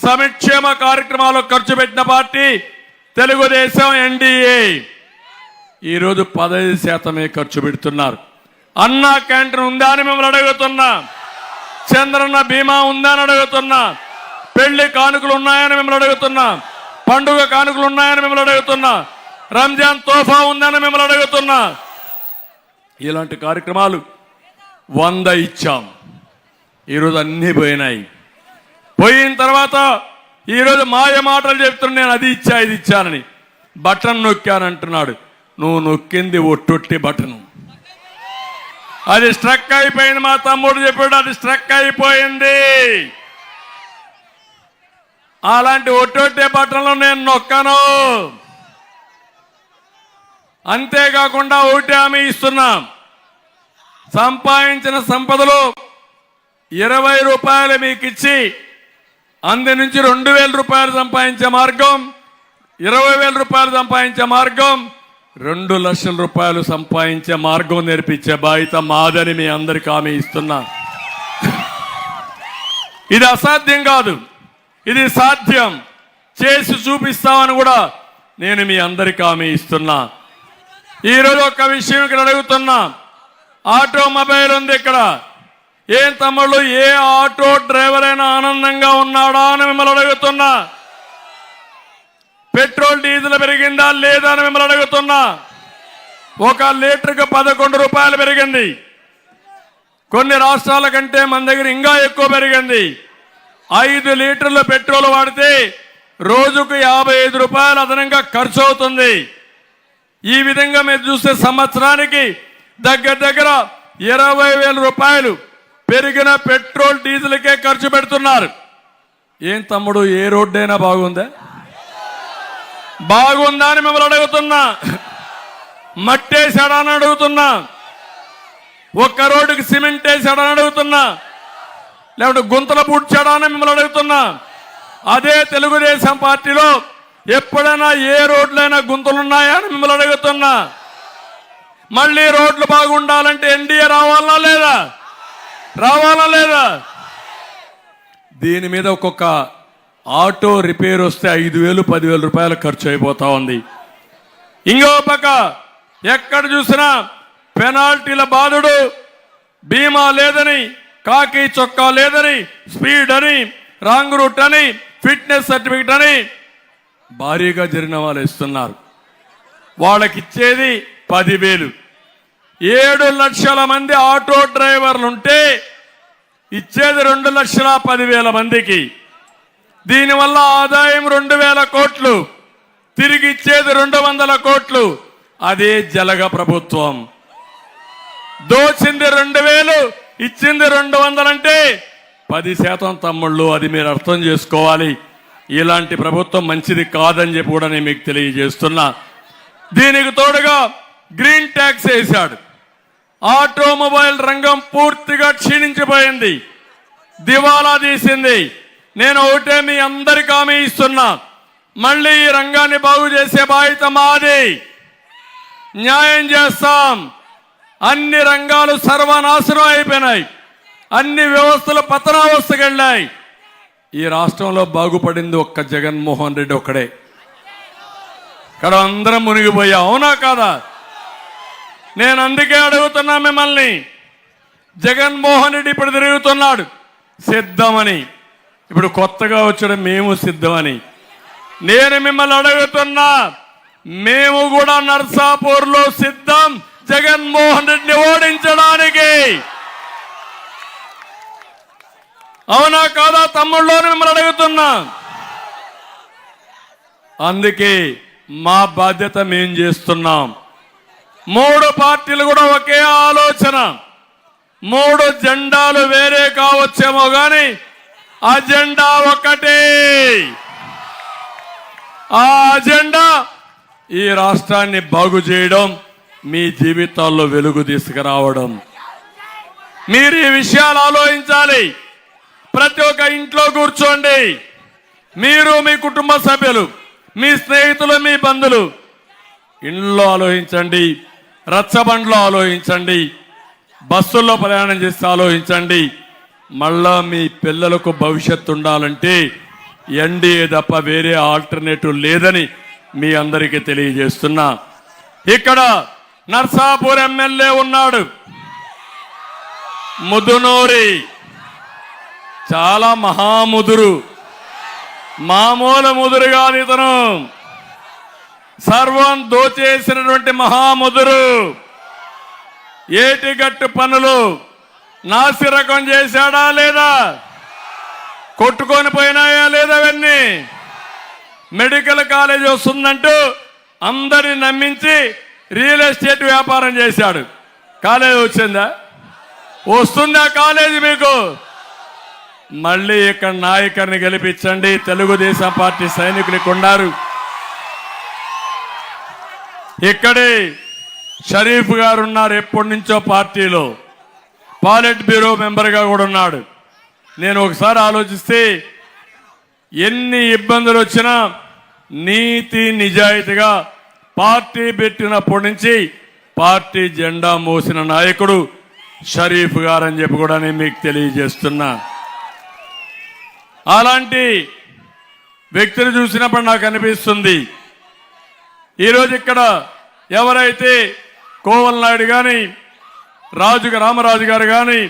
సంక్షేమ కార్యక్రమాలు ఖర్చు పెట్టిన పార్టీ తెలుగుదేశం, ఎన్డీఏ. ఈరోజు 15% ఖర్చు పెడుతున్నారు. అన్నా క్యాంటీన్ ఉందా అని మిమ్మల్ని అడుగుతున్నా. చంద్రన్న బీమా ఉందా అని అడుగుతున్నా. పెళ్లి కానుకలు ఉన్నాయని మిమ్మల్ని అడుగుతున్నా. పండుగ కానుకలు ఉన్నాయని మిమ్మల్ని అడుగుతున్నా. రంజాన్ తోఫా ఉందని మిమ్మల్ని అడుగుతున్నా. ఇలాంటి కార్యక్రమాలు 100 ఇచ్చాం. ఈరోజు అన్నీ పోయినాయి. పోయిన తర్వాత ఈరోజు మాయ మాటలు చెప్తున్నా, నేను అది ఇచ్చా ఇది ఇచ్చానని. బటన్ నొక్కానంటున్నాడు. నువ్వు నొక్కింది ఒట్టొట్టి బటను. అది స్ట్రక్ అయిపోయింది. మా తమ్ముడు చెప్పాడు, అది స్ట్రక్ అయిపోయింది. అలాంటి ఒట్టొట్టే బటన్లు నేను నొక్కను. అంతేకాకుండా ఒకటి హామీ ఇస్తున్నా, సంపాదించిన సంపదలో 20 రూపాయలు మీకు ఇచ్చి అందు నుంచి 2,000 రూపాయలు సంపాదించే మార్గం, 20,000 రూపాయలు సంపాదించే మార్గం, 2 లక్షల రూపాయలు సంపాదించే మార్గం నేర్పించే బాధ్యత మాదని మీ అందరికీ హామీ ఇస్తున్నా. ఇది అసాధ్యం కాదు, ఇది సాధ్యం. చేసి చూపిస్తామని కూడా నేను మీ అందరికీ హామీ ఇస్తున్నా. ఈరోజు ఒక విషయం ఇక్కడ అడుగుతున్నా. ఆటోమొబైల్ ఉంది ఇక్కడ. ఏం తమ్ముళ్ళు, ఏ ఆటో డ్రైవర్ అయినా ఆనందంగా ఉన్నాడా అని మిమ్మల్ని అడుగుతున్నా. పెట్రోల్ డీజిల్ పెరిగిందా లేదా అని మిమ్మల్ని అడుగుతున్నా. 1 లీటర్కి 11 రూపాయలు పెరిగింది. కొన్ని రాష్ట్రాల కంటే మన దగ్గర ఇంకా ఎక్కువ పెరిగింది. 5 లీటర్ల పెట్రోల్ వాడితే రోజుకు 55 రూపాయలు అదనంగా ఖర్చు అవుతుంది. ఈ విధంగా మీరు చూస్తే సంవత్సరానికి దగ్గర 20,000 రూపాయలు పెరిగిన పెట్రోల్ డీజిల్కే ఖర్చు పెడుతున్నారు. ఏం తమ్ముడు, ఏ రోడ్డు అయినా బాగుందా? బాగుందా అని మిమ్మల్ని అడుగుతున్నా. మట్టేసాడా అని అడుగుతున్నా. 1 రోడ్డుకి సిమెంట్ వేసాడా అని అడుగుతున్నా. లేకుంటే గుంతలు పూడ్చాడా అని మిమ్మల్ని అడుగుతున్నా. అదే తెలుగుదేశం పార్టీలో ఎప్పుడైనా ఏ రోడ్లైనా గుంతలున్నాయా అని మిమ్మల్ని అడుగుతున్నా. మళ్ళీ రోడ్లు బాగుండాలంటే ఎన్డీఏ రావాలా లేదా? రావాలా లేదా? దీని మీద ఒక్కొక్క ఆటో రిపేర్ వస్తే 5,000, 10,000 రూపాయలు ఖర్చు అయిపోతా ఉంది. ఇంకో పక్క ఎక్కడ చూసినా పెనాల్టీల బాధుడు, బీమా లేదని, కాకి చొక్కా లేదని, స్పీడ్ అని, రాంగ్ రూట్ అని, ఫిట్నెస్ సర్టిఫికెట్ అని భారీగా జరిగిన వాళ్ళు ఇస్తున్నారు. వాళ్ళకిచ్చేది 10,000. 7 లక్షల మంది ఆటో డ్రైవర్లుంటే ఇచ్చేది 2,10,000 మందికి. దీనివల్ల ఆదాయం 2,000 కోట్లు, తిరిగి ఇచ్చేది 200 కోట్లు. అదే జలగ ప్రభుత్వం. దోచింది 2,000, ఇచ్చింది 200 అంటే 10% తమ్ముళ్ళు. అది మీరు అర్థం చేసుకోవాలి. ఇలాంటి ప్రభుత్వం మంచిది కాదని చెప్పి కూడా నేను మీకు తెలియజేస్తున్నా. దీనికి తోడుగా గ్రీన్ ట్యాక్స్ వేశాడు. ఆటోమొబైల్ రంగం పూర్తిగా క్షీణించిపోయింది, దివాలా తీసింది. నేను ఒకటే మీ అందరికీ హామీ ఇస్తున్నా, మళ్ళీ ఈ రంగాన్ని బాగు చేసే బాధ్యత మాది. న్యాయం చేస్తాం. అన్ని రంగాలు సర్వనాశనం అయిపోయినాయి, అన్ని వ్యవస్థలు పతనావస్థకు వెళ్ళాయి. ఈ రాష్ట్రంలో బాగుపడింది ఒక్క జగన్మోహన్ రెడ్డి ఒక్కడే. ఇక్కడ అందరం మునిగిపోయా, అవునా కాదా? నేను అందుకే అడుగుతున్నా మిమ్మల్ని. జగన్మోహన్ రెడ్డి ఇప్పుడు తిరుగుతున్నాడు సిద్ధమని, ఇప్పుడు కొత్తగా వచ్చాడు మేము సిద్ధమని. నేను మిమ్మల్ని అడుగుతున్నా, మేము కూడా నర్సాపూర్లో సిద్ధం జగన్మోహన్ రెడ్డిని ఓడించడానికి. అవునా కాదా తమ్ముళ్ళు? మిమ్మల్ని అడుగుతున్నా. అందుకే మా బాధ్యత మేం చేస్తున్నాం. 3 పార్టీలు కూడా ఒకే ఆలోచన. 3 జెండాలు వేరే కావచ్చేమో కానీ అజెండా ఒకటే. ఆ అజెండా ఈ రాష్ట్రాన్ని బాగు చేయడం, మీ జీవితాల్లో వెలుగు తీసుకురావడం. మీరు ఈ విషయాలు ఆలోచించాలి. ప్రతి ఒక్క ఇంట్లో కూర్చోండి. మీరు, మీ కుటుంబ సభ్యులు, మీ స్నేహితులు, మీ బంధువులు ఇంట్లో ఆలోచించండి, రచ్చబండ్లో ఆలోచించండి, బస్సుల్లో ప్రయాణం చేసి ఆలోచించండి. మళ్ళా మీ పిల్లలకు భవిష్యత్తు ఉండాలంటే ఎన్డీఏ తప్ప వేరే ఆల్టర్నేటివ్ లేదని మీ అందరికీ తెలియజేస్తున్నా. ఇక్కడ నర్సాపూర్ ఎమ్మెల్యే ఉన్నాడు, ముదునూరి. చాలా మహాముదురు, మామూలు ముదురు కాదు ఇతను. సర్వం దోచేసినటువంటి మహాముదురు. ఏటిగట్టు పనులు నాసిరకం చేశాడా లేదా? కొట్టుకొని పోయినాయా లేదా? అవన్నీ మెడికల్ కాలేజ్ వస్తుందంటూ అందరిని నమ్మించి రియల్ ఎస్టేట్ వ్యాపారం చేశాడు. కాలేజ్ వచ్చిందా? వస్తుందా కాలేజీ మీకు? మళ్ళీ ఇక్కడ నాయకుడిని గెలిపించండి. తెలుగుదేశం పార్టీ సైనికులు ఉన్నారు. ఇక్కడే షరీఫ్ గారు ఉన్నారు, ఎప్పటి నుంచో పార్టీలో పాలిట్ బ్యూరో మెంబర్గా కూడా ఉన్నాడు. నేను ఒకసారి ఆలోచిస్తే ఎన్ని ఇబ్బందులు వచ్చినా నీతి నిజాయితీగా పార్టీ పెట్టినప్పటి నుంచి పార్టీ జెండా మోసిన నాయకుడు షరీఫ్ గారు అని చెప్పి కూడా నేను మీకు తెలియజేస్తున్నా. అలాంటి వ్యక్తిని చూసినప్పుడు నాకు అనిపిస్తుంది, ఈరోజు ఇక్కడ ఎవరైతే కోవల్ నాయుడు కానీ రామరాజు గారు కానీ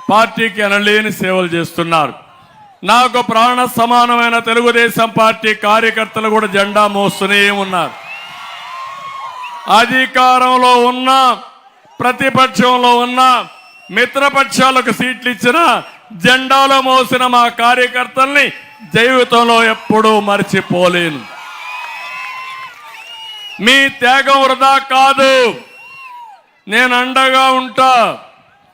పార్టీకి అనలేని సేవలు చేస్తున్నారు. నాకు ప్రాణ సమానమైన తెలుగుదేశం పార్టీ కార్యకర్తలు కూడా జెండా మోస్తూనే ఉన్నారు. అధికారంలో ఉన్న, ప్రతిపక్షంలో ఉన్న, మిత్రపక్షాలకు సీట్లు ఇచ్చిన జెండాలో మోసిన మా కార్యకర్తల్ని జీవితంలో ఎప్పుడూ మర్చిపోలేను. మీ త్యాగం వృధా కాదు. నేను అండగా ఉంటా,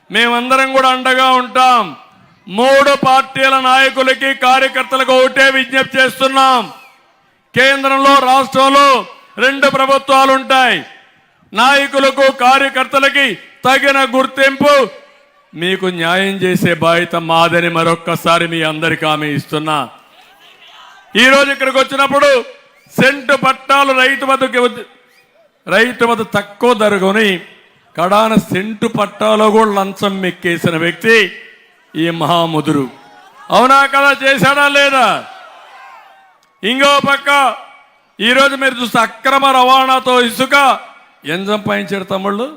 మేమందరం కూడా అండగా ఉంటాం. 3 పార్టీల నాయకులకి కార్యకర్తలకు ఒకటే విజ్ఞప్తి చేస్తున్నాం. కేంద్రంలో రాష్ట్రంలో 2 ప్రభుత్వాలు ఉంటాయి. నాయకులకు కార్యకర్తలకి తగిన గుర్తింపు, మీకు న్యాయం చేసే బాధ్యత మాదని మరొక్కసారి మీ అందరికీ హామీ ఇస్తున్నా. ఈరోజు ఇక్కడికి వచ్చినప్పుడు సెంటు పట్టాలు రైతు వద్ద తక్కువ ధరకొని కడాన సెంటు పట్టాలో కూడా లంచం మెక్కేసిన వ్యక్తి ఈ మహాముదురు. అవునా కదా? చేశాడా లేదా? ఇంకో పక్క ఈరోజు మీరు చూస్తే అక్రమ రవాణాతో ఇసుక ఎంత సంపాదించాడు తమ్ముళ్ళు?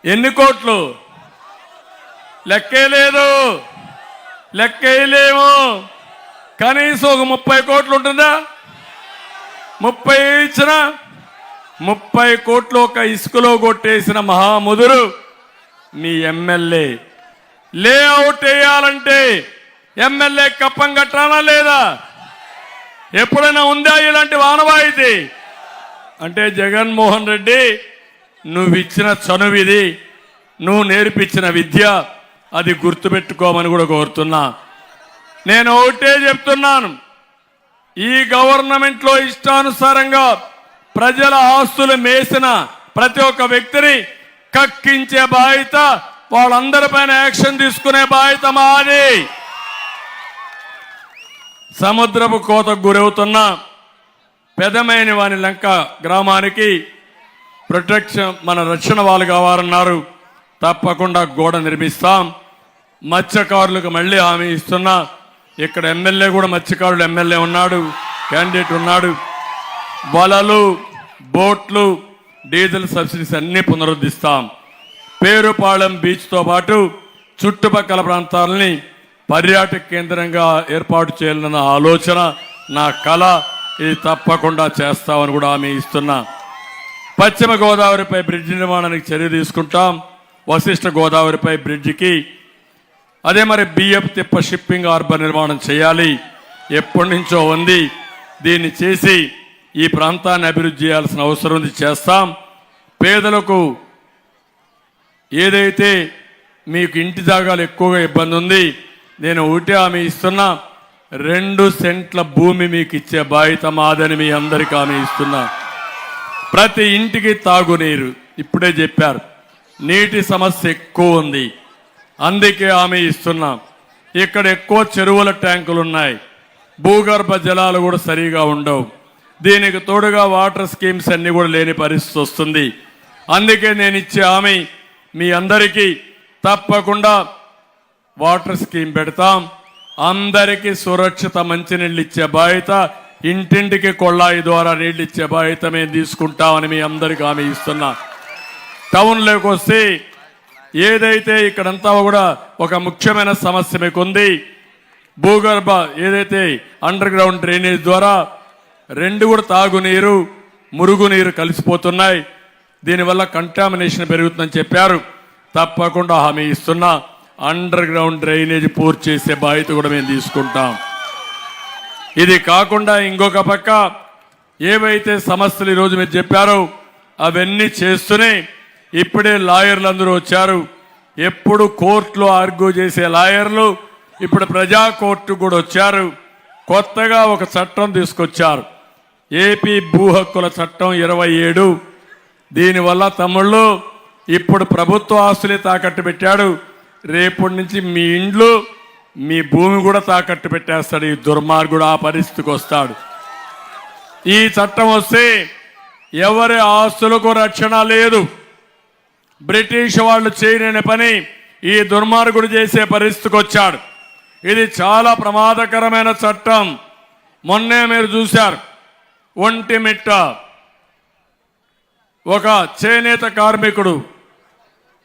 ఎన్ని కోట్లు లెక్కేలేదు, లెక్కేయలేము. కనీసం ఒక 30 కోట్లు ఉంటుందా? 30 ఇచ్చిన 30 కోట్లు ఒక ఇసుకలో కొట్టేసిన మహాముదురు మీ ఎమ్మెల్యే. లేఅవుట్ వేయాలంటే ఎమ్మెల్యే కప్పం కట్టాలా లేదా? ఎప్పుడైనా ఉందా ఇలాంటి ఆనవాయితీ? అంటే జగన్మోహన్ రెడ్డి, నువ్వు ఇచ్చిన చనువిది, నువ్వు నేర్పించిన విద్య, అది గుర్తుపెట్టుకోమని కూడా కోరుతున్నా. నేను ఒకటే చెప్తున్నాను, ఈ గవర్నమెంట్లో ఇష్టానుసారంగా ప్రజల ఆస్తులు మేసిన ప్రతి ఒక్క వ్యక్తిని కక్కించే బాధ్యత, వాళ్ళందరిపైన యాక్షన్ తీసుకునే బాధ్యత మాది. సముద్రపు కోతకు గురవుతున్న పెదమైన వాని లంక గ్రామానికి ప్రొటెక్షన్, మన రక్షణ వాళ్ళు కావాలన్నారు. తప్పకుండా గోడ నిర్మిస్తాం. మత్స్యకారులకు మళ్ళీ హామీ ఇస్తున్నా. ఇక్కడ ఎమ్మెల్యే కూడా మత్స్యకారులు ఎమ్మెల్యే ఉన్నాడు, క్యాండిడేట్ ఉన్నాడు. వలలు, బోట్లు, డీజిల్ సబ్సిడీస్ అన్నీ పునరుద్ధరిస్తాం. పేరుపాళెం బీచ్తో పాటు చుట్టుపక్కల ప్రాంతాలని పర్యాటక కేంద్రంగా ఏర్పాటు చేయాలన్న ఆలోచన నా కళ. ఇది తప్పకుండా చేస్తామని కూడా హామీ ఇస్తున్నా. పశ్చిమ గోదావరిపై బ్రిడ్జి నిర్మాణానికి చర్య తీసుకుంటాం. వశిష్ఠ గోదావరిపై బ్రిడ్జికి, అదే మరి బియ్యపు తిప్ప షిప్పింగ్ హార్బర్ నిర్మాణం చేయాలి. ఎప్పటి నుంచో ఉంది. దీన్ని చేసి ఈ ప్రాంతాన్ని అభివృద్ధి చేయాల్సిన అవసరం ఉంది, చేస్తాం. పేదలకు ఏదైతే మీకు ఇంటి జాగాలు ఎక్కువగా ఇబ్బంది ఉంది, నేను ఒకటే హామీ ఇస్తున్నా, 2 సెంట్ల భూమి మీకు ఇచ్చే బాధ్యత మాదని మీ అందరికీ హామీ ఇస్తున్నా. ప్రతి ఇంటికి తాగునీరు, ఇప్పుడే చెప్పారు, నీటి సమస్య ఎక్కువ ఉంది, అందుకే హామీ ఇస్తున్నా. ఇక్కడ ఎక్కువ చెరువుల ట్యాంకులు ఉన్నాయి, భూగర్భ జలాలు కూడా సరిగా ఉండవు. దీనికి తోడుగా వాటర్ స్కీమ్స్ అన్ని కూడా లేని పరిస్థితి వస్తుంది. అందుకే నేను ఇచ్చే హామీ, మీ అందరికీ తప్పకుండా వాటర్ స్కీమ్ పెడతాం. అందరికీ సురక్షిత మంచినీళ్ళు ఇచ్చే బాధ్యత, ఇంటింటికి కొళ్ళాయి ద్వారా నీళ్ళు ఇచ్చే బాధ్యత మేము తీసుకుంటామని మీ అందరికీ హామీ ఇస్తున్నా. టౌన్లోకి వస్తే ఏదైతే ఇక్కడంతా కూడా ఒక ముఖ్యమైన సమస్య మీకు ఉంది, భూగర్భ ఏదైతే అండర్ గ్రౌండ్ డ్రైనేజ్ ద్వారా 2 కూడా తాగునీరు, మురుగునీరు కలిసిపోతున్నాయి. దీనివల్ల కంటామినేషన్ పెరుగుతుందని చెప్పారు. తప్పకుండా హామీ ఇస్తున్నా, అండర్ గ్రౌండ్ డ్రైనేజ్ పూర్తి చేసే బాధ్యత కూడా మేము తీసుకుంటాం. ఇది కాకుండా ఇంకొక పక్క ఏవైతే సమస్యలు ఈరోజు మీరు చెప్పారో అవన్నీ చేస్తూనే ఇప్పుడే లాయర్లు అందరూ వచ్చారు. ఎప్పుడు కోర్టులో ఆర్గ్యూ చేసే లాయర్లు ఇప్పుడు ప్రజా కోర్టు కూడా వచ్చారు. కొత్తగా ఒక చట్టం తీసుకొచ్చారు, ఏపీ భూ హక్కుల చట్టం 27. దీనివల్ల తమ్ముళ్ళు ఇప్పుడు ప్రభుత్వ ఆస్తులే తాకట్టు పెట్టాడు, రేపటి నుంచి మీ ఇండ్లు, మీ భూమి కూడా తాకట్టు పెట్టేస్తాడు. ఈ దుర్మార్గుడు ఆ పరిస్థితికి వస్తాడు. ఈ చట్టం వస్తే ఎవరి ఆస్తులకు రక్షణ లేదు. బ్రిటిష్ వాళ్ళు చేయలేని పని ఈ దుర్మార్గుడు చేసే పరిస్థితికి వచ్చాడు. ఇది చాలా ప్రమాదకరమైన చట్టం. మొన్నే మీరు చూశారు, ఒంటిమిట్ట ఒక చేనేత కార్మికుడు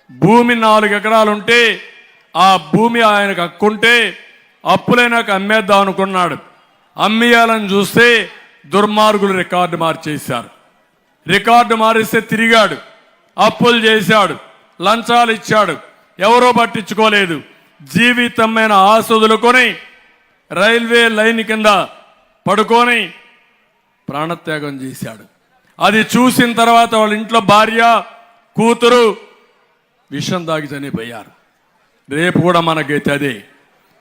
భూమి 4 ఎకరాలుంటే ఆ భూమి ఆయనకు హక్కుంటే అప్పులైనాక అమ్మేద్దాం అనుకున్నాడు. అమ్మేయాలని చూస్తే దుర్మార్గులు రికార్డు మార్చేశారు. రికార్డు మారిస్తే తిరిగాడు, అప్పులు చేశాడు, లంచాలు ఇచ్చాడు, ఎవరో పట్టించుకోలేదు. జీవితమైన ఆస్వదులుకొని రైల్వే లైన్ కింద పడుకొని ప్రాణత్యాగం చేశాడు. అది చూసిన తర్వాత వాళ్ళ ఇంట్లో భార్య, కూతురు విషం దాగి చనిపోయారు. రేపు కూడా మనకైతే అదే.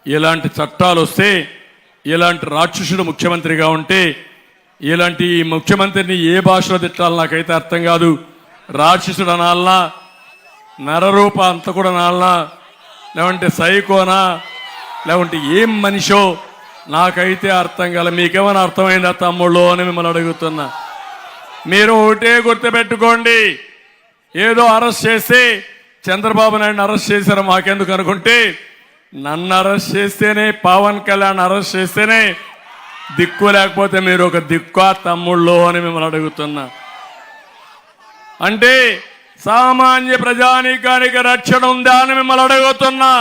ఇలాంటి చట్టాలు వస్తే, ఇలాంటి రాక్షసుడు ముఖ్యమంత్రిగా ఉంటే, ఇలాంటి ఈ ముఖ్యమంత్రిని ఏ భాషలో తిట్టాలి నాకైతే అర్థం కాదు. రాక్షసుడు అనాలనా, నరరూప అంత కూడా అనాలనా, లేకుంటే సైకోనా, లేకుంటే ఏం మనిషో నాకైతే అర్థం కాల. మీకేమైనా అర్థమైందా తమ్ముళ్ళు అని మిమ్మల్ని అడుగుతున్నా. మీరు ఒకటే గుర్తుపెట్టుకోండి, ఏదో అరెస్ట్ చేస్తే చంద్రబాబు నాయుడు అరెస్ట్ చేశారు మాకెందుకు అనుకుంటే, నన్ను అరెస్ట్ చేస్తేనే, పవన్ కళ్యాణ్ అరెస్ట్ చేస్తేనే దిక్కు, లేకపోతే మీరు ఒక దిక్కు తమ్ముళ్ళు అని మిమ్మల్ని అడుగుతున్నా. అంటే సామాన్య ప్రజానీకానికి రక్షణ ఉందా అని మిమ్మల్ని అడుగుతున్నా.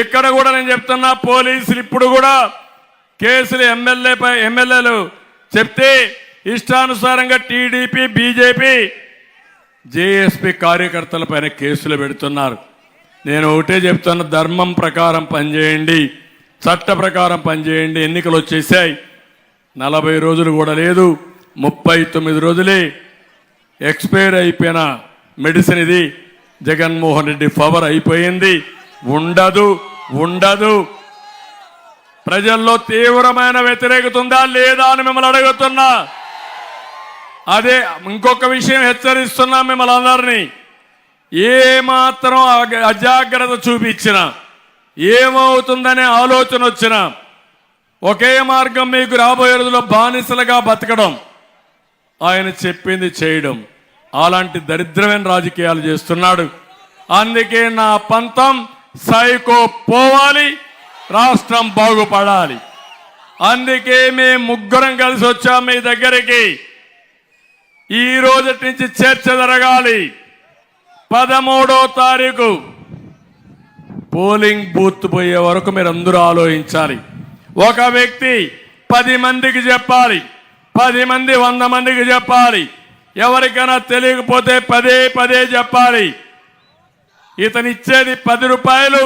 ఇక్కడ కూడా నేను చెప్తున్నా, పోలీసులు ఇప్పుడు కూడా కేసులు ఎమ్మెల్యేలు చెప్తే ఇష్టానుసారంగా టీడీపీ, బీజేపీ, జేఎస్పీ కార్యకర్తల పైన కేసులు పెడుతున్నారు. నేను ఒకటే చెప్తున్నా, ధర్మం ప్రకారం పనిచేయండి, చట్ట ప్రకారం పనిచేయండి. ఎన్నికలు వచ్చేసాయి, 40 రోజులు కూడా లేదు, 39 రోజులే ఎక్స్పైర్ అయిపోయిన మెడిసిన్ ఇది. జగన్మోహన్ రెడ్డి పవర్ అయిపోయింది, ఉండదు. ప్రజల్లో తీవ్రమైన వ్యతిరేకత ఉందా లేదా అని మిమ్మల్ని అడుగుతున్నా. అదే ఇంకొక విషయం హెచ్చరిస్తున్నా మిమ్మల్ని అందరినీ, ఏమాత్రం అజాగ్రత్త చూపించినా, ఏమవుతుందనే ఆలోచన వచ్చినా ఒకే మార్గం, మీకు రాబోయే రోజుల్లో బానిసలుగా బతకడం, ఆయన చెప్పింది చేయడం. అలాంటి దరిద్రమైన రాజకీయాలు చేస్తున్నాడు. అందుకే నా పంతం సైకో పోవాలి, రాష్ట్రం బాగుపడాలి. అందుకే మేము ముగ్గురం కలిసి వచ్చాం మీ దగ్గరికి. ఈ రోజు నుంచి చర్చ జరగాలి. 13వ తారీఖు పోలింగ్ బూత్ పోయే వరకు మీరు అందరూ ఆలోచించాలి. ఒక వ్యక్తి 10 మందికి చెప్పాలి, 10 మంది 100 మందికి చెప్పాలి. ఎవరికైనా తెలియకపోతే పదే చెప్పాలి. ఇతను ఇచ్చేది 10 రూపాయలు,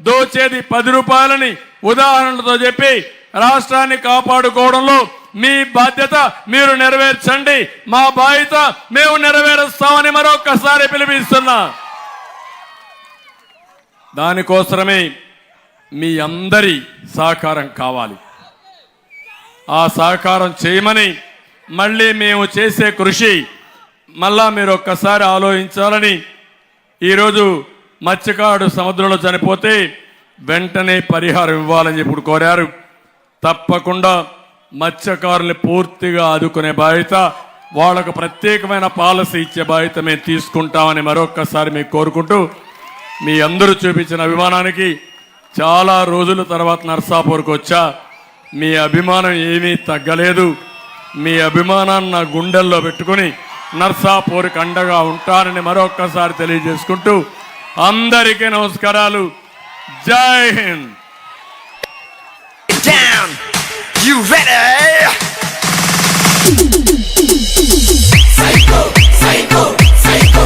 దోచేది 10 రూపాయలని ఉదాహరణతో చెప్పి రాష్ట్రాన్ని కాపాడుకోవడంలో మీ బాధ్యత మీరు నెరవేర్చండి, మా బాధ్యత మేము నెరవేరుస్తామని మరొకసారి పిలిపిస్తున్నా. దానికోసమే మీ అందరి సహకారం కావాలి. ఆ సహకారం చేయమని, మళ్ళీ మేము చేసే కృషి మళ్ళా మీరు ఒక్కసారి ఆలోచించాలని. ఈరోజు మత్స్యకారుడు సముద్రంలో చనిపోతే వెంటనే పరిహారం ఇవ్వాలని ఇప్పుడు కోరారు. తప్పకుండా మత్స్యకారుల్ని పూర్తిగా ఆదుకునే బాధ్యత, వాళ్ళకు ప్రత్యేకమైన పాలసీ ఇచ్చే బాధ్యత మేము తీసుకుంటామని మరొక్కసారి మీకు కోరుకుంటూ, మీ అందరూ చూపించిన అభిమానానికి చాలా రోజుల తర్వాత నర్సాపూర్కి వచ్చా. మీ అభిమానం ఏమీ తగ్గలేదు. మీ అభిమానాన్ని నా గుండెల్లో పెట్టుకుని నర్సాపూర్కి అండగా ఉంటానని మరొక్కసారి తెలియజేసుకుంటూ అందరికీ నమస్కారాలు. జై Hind. You ready? Psycho, psycho, psycho,